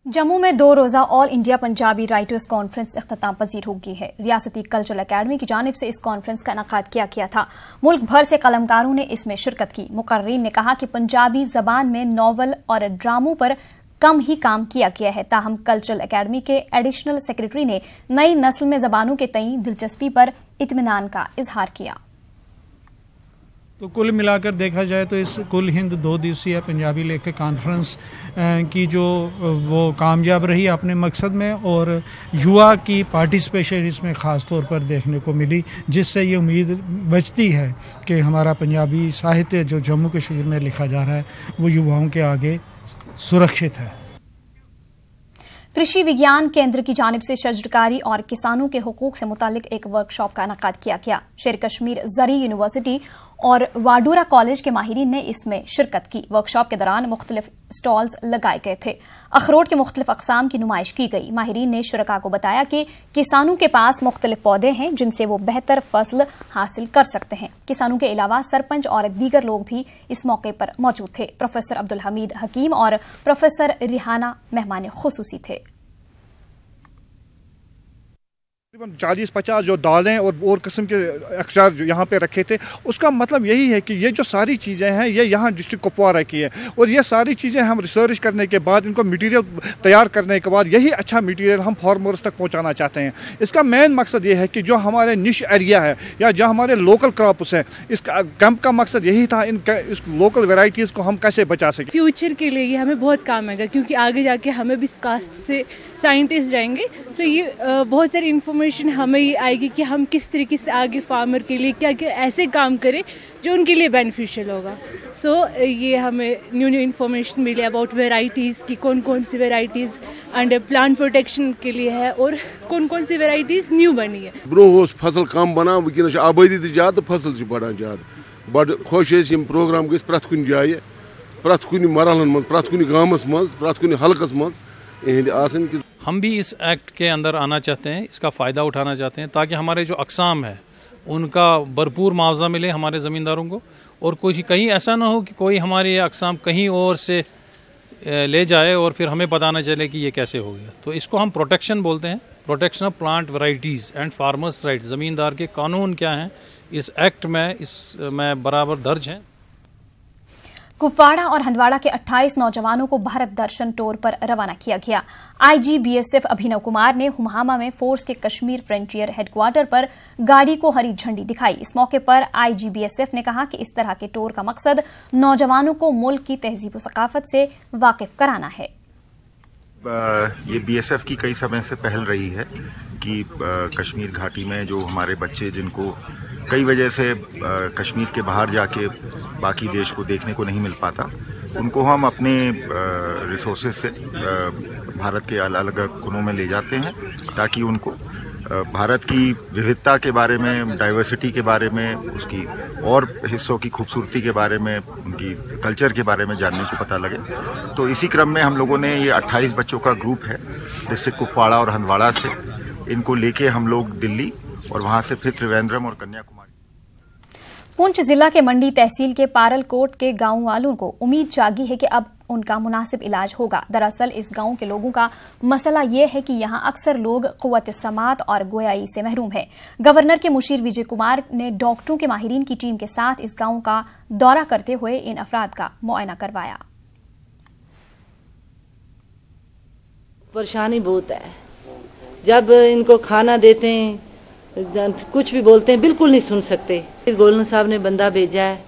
जम्मू में 2 रोजा all India Punjabi writers conference इख्तिताम पजीर हो गई है। रियासती कल्चरल अकेडमी की जानिब से इस कॉन्फ्रेंस का इनेकाद किया गया था। मुल्क भर से कलमकारों ने इसमें शिरकत की। मुकर्रीन ने कहा कि पंजाबी जबान में नॉवल और ड्रामों पर कम ही काम किया गया है। ताहम कल्चरल अकेडमी के एडिशनल सेक्रेटरी ने नई नस्ल में जबानों के तई दिलचस्पी पर इत्मीनान का इजहार किया। तो कुल मिलाकर देखा जाए तो इस कुल हिंद 2 दिवसीय पंजाबी लेखक कॉन्फ्रेंस की जो वो कामयाब रही अपने मकसद में, और युवा की पार्टिसिपेशन इसमें ख़ास तौर पर देखने को मिली, जिससे ये उम्मीद बचती है कि हमारा पंजाबी साहित्य जो जम्मू कश्मीर में लिखा जा रहा है वो युवाओं के आगे सुरक्षित है। कृषि विज्ञान केंद्र की जानिब से शजरकारी और किसानों के हुकूक से मुतालिक एक वर्कशॉप का इनेकाद किया गया। शेर कश्मीर जरी यूनिवर्सिटी और वाडूरा कॉलेज के माहिरीन ने इसमें शिरकत की। वर्कशॉप के दौरान मुख्तलिफ स्टॉल्स लगाए गए थे। अखरोट के मुख्तलिफ अकसाम की नुमाइश की गई। माहिरीन ने शुरका को बताया कि किसानों के पास मुख्तलिफ पौधे हैं जिनसे वो बेहतर फसल हासिल कर सकते हैं। किसानों के अलावा सरपंच और दीगर लोग भी इस मौके पर मौजूद थे। प्रोफेसर अब्दुल हमीद हकीम और प्रोफेसर रिहाना मेहमान खुसूसी थे। 40-50 जो दालें और किस्म के अखजार जो यहाँ पे रखे थे, उसका मतलब यही है कि ये जो सारी चीज़ें हैं ये यहाँ डिस्ट्रिक्ट कुपवारा की है, और ये सारी चीज़ें हम रिसर्च करने के बाद इनको मटेरियल तैयार करने के बाद यही अच्छा मटेरियल हम फार्मर्स तक पहुँचाना चाहते हैं। इसका मेन मकसद ये है कि जो हमारे निश एरिया है या जो हमारे लोकल क्रॉप्स हैं, इस कैंप का मकसद यही था इस लोकल वेराइटीज़ को हम कैसे बचा सकें। फ्यूचर के लिए ये हमें बहुत काम आएगा, क्योंकि आगे जाके हमें भी कास्ट से साइंटिस्ट जाएंगे, तो ये बहुत सारी इन्फॉर्मेशन हमें ये आएगी कि हम किस तरीके से आगे फार्मर के लिए क्या क्या ऐसे काम करें जो उनके लिए बेनिफिशियल होगा। सो ये हमें न्यू इन्फॉर्मेशन मिले अबाउट वेराइटीज़ की, कौन कौन सी वेराइटीज़ अंडर प्लांट प्रोटेक्शन के लिए है और कौन कौन सी वेराइटीज़ न्यू बनी है। ब्रो फसल कम बना वनस आबादी तो ज्यादा फसल बढ़ान ज्यादा बड़ खुश प्रोग्राम गई प्रत कुन जाए, प्रत कुन मरहलन मज, प्रत कुन गामस मज, प्रत कुन हलकस मज। हम भी इस एक्ट के अंदर आना चाहते हैं, इसका फ़ायदा उठाना चाहते हैं, ताकि हमारे जो अक़साम है उनका भरपूर मुआवजा मिले हमारे ज़मींदारों को, और कोई कहीं ऐसा ना हो कि कोई हमारे ये अक़साम कहीं और से ले जाए और फिर हमें पता ना चले कि ये कैसे हो गया। तो इसको हम प्रोटेक्शन बोलते हैं, protection of plant varieties and farmers rights. ज़मींदार के कानून क्या हैं इस एक्ट में, इसमें बराबर दर्ज हैं। कुपवाड़ा और हंदवाड़ा के 28 नौजवानों को भारत दर्शन टूर पर रवाना किया गया। IGBSF अभिनव कुमार ने हुमामा में फोर्स के कश्मीर फ्रंटियर हेडक्वार्टर पर गाड़ी को हरी झंडी दिखाई। इस मौके पर IGBSF ने कहा कि इस तरह के टूर का मकसद नौजवानों को मुल्क की तहजीब व सकाफत से वाकिफ कराना है। ये BSF की कई समय से पहल रही है कि कश्मीर घाटी में जो हमारे बच्चे जिनको कई वजह से कश्मीर के बाहर जाके बाकी देश को देखने को नहीं मिल पाता, उनको हम अपने रिसोर्सेज से भारत के अलग अलग कोनों में ले जाते हैं, ताकि उनको भारत की विविधता के बारे में, डाइवर्सिटी के बारे में, उसकी और हिस्सों की खूबसूरती के बारे में, उनकी कल्चर के बारे में जानने को पता लगे। तो इसी क्रम में हम लोगों ने ये 28 बच्चों का ग्रुप है डिस्ट्रिक्ट कुपवाड़ा और हंदवाड़ा से, इनको लेके हम लोग दिल्ली और वहाँ से फिर त्रिवेंद्रम और कन्याकुमारी। पुंछ जिला के मंडी तहसील के पारलकोट के गांव वालों को उम्मीद जागी है कि अब उनका मुनासिब इलाज होगा। दरअसल इस गांव के लोगों का मसला ये है कि यहां अक्सर लोग क़ुव्वत समात और गोयाई से महरूम हैं। गवर्नर के मुशीर विजय कुमार ने डॉक्टरों के माहिरीन की टीम के साथ इस गांव का दौरा करते हुए इन अफराद का मुआयना करवाया। परेशानी बहुत है, जब इनको खाना देते हैं कुछ भी बोलते हैं बिल्कुल नहीं सुन सकते। गोलन साहब ने बंदा भेजा है,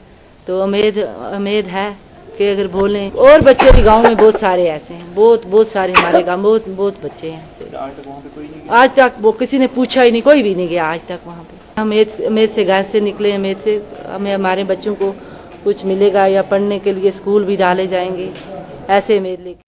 तो उम्मीद है कि अगर बोलें। और बच्चे भी गांव में बहुत सारे ऐसे हैं, बहुत सारे हमारे गांव बहुत बच्चे हैं ऐसे। आज तक वो किसी ने पूछा ही नहीं, कोई भी नहीं गया आज तक वहाँ पे। उम्मीद से घर से निकले, उम्मीद से हमें हमारे बच्चों को कुछ मिलेगा या पढ़ने के लिए स्कूल भी डाले जाएंगे, ऐसे उम्मीद लेके।